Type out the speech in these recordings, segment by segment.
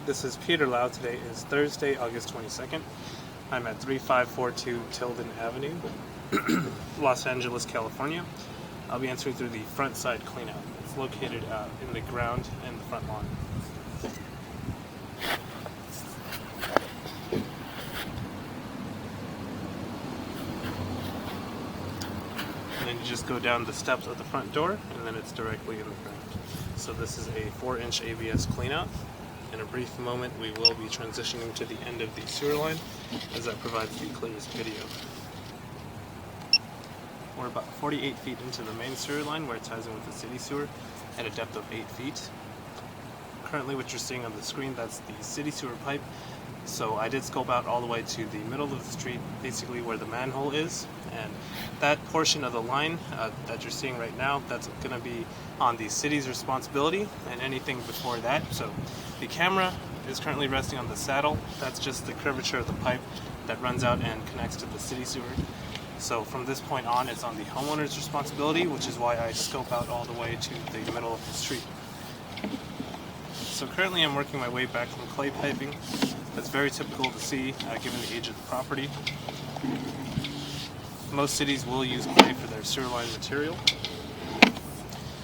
This is Peter Lau. Today is Thursday, August 22nd. I'm at 3542 Tilden Avenue, Los Angeles, California. I'll be entering through the front side cleanout. It's located in the ground and the front lawn. And then you just go down the steps of the front door, and then it's directly in the ground. So this is a 4-inch ABS cleanout. In a brief moment, we will be transitioning to the end of the sewer line, as that provides the clearest video. We're about 48 feet into the main sewer line, where it ties in with the city sewer at a depth of 8 feet. Currently, what you're seeing on the screen, that's the city sewer pipe. So I did scope out all the way to the middle of the street, basically where the manhole is, and that portion of the line that you're seeing right now, that's going to be on the city's responsibility, and anything before that. So the camera is currently resting on the saddle. That's just the curvature of the pipe that runs out and connects to the city sewer. So from this point on, it's on the homeowner's responsibility, which is why I scope out all the way to the middle of the street. So currently I'm working my way back from clay piping. That's very typical to see given the age of the property. Most cities will use clay for their sewer line material.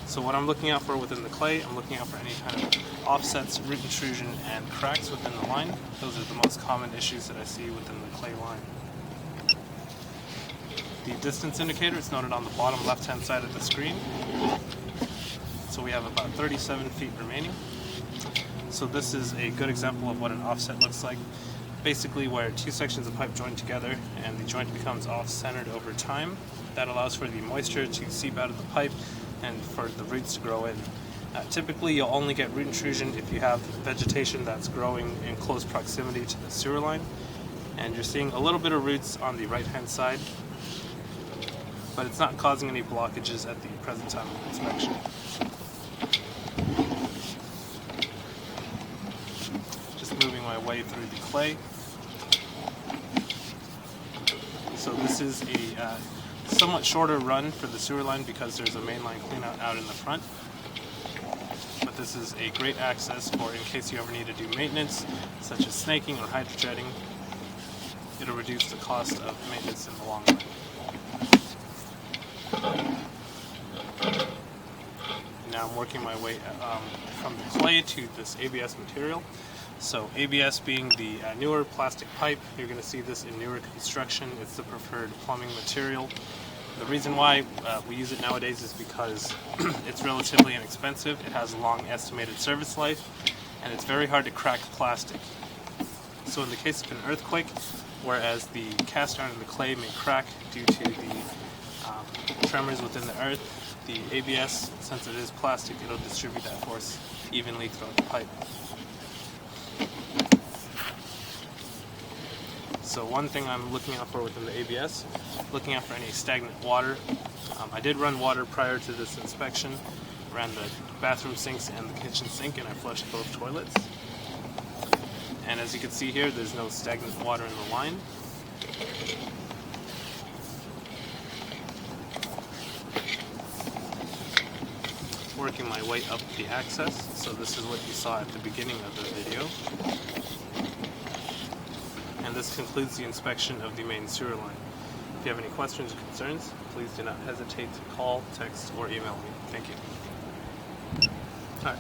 So what I'm looking out for within the clay, I'm looking out for any kind of offsets, root intrusion, and cracks within the line. Those are the most common issues that I see within the clay line. The distance indicator is noted on the bottom left-hand side of the screen. So we have about 37 feet remaining. So this is a good example of what an offset looks like. Basically where two sections of pipe join together and the joint becomes off-centered over time. That allows for the moisture to seep out of the pipe and for the roots to grow in. Typically you'll only get root intrusion if you have vegetation that's growing in close proximity to the sewer line. And you're seeing a little bit of roots on the right-hand side, but it's not causing any blockages at the present time of inspection. Moving my way through the clay. So this is a somewhat shorter run for the sewer line because there's a mainline cleanout out in the front. But this is a great access for in case you ever need to do maintenance, such as snaking or hydrojetting. It'll reduce the cost of maintenance in the long run. Now I'm working my way from the clay to this ABS material. So ABS being the newer plastic pipe, you're going to see this in newer construction. It's the preferred plumbing material. The reason why we use it nowadays is because it's relatively inexpensive, it has a long estimated service life, and it's very hard to crack plastic. So in the case of an earthquake, whereas the cast iron and the clay may crack due to the tremors within the earth, the ABS, since it is plastic, it'll distribute that force evenly throughout the pipe. So one thing I'm looking out for within the ABS, looking out for any stagnant water. I did run water prior to this inspection, ran the bathroom sinks and the kitchen sink, and I flushed both toilets. And as you can see here, there's no stagnant water in the line. Working my way up the access, so this is what you saw at the beginning of the video. And this concludes the inspection of the main sewer line. If you have any questions or concerns, please do not hesitate to call, text, or email me. Thank you. All right.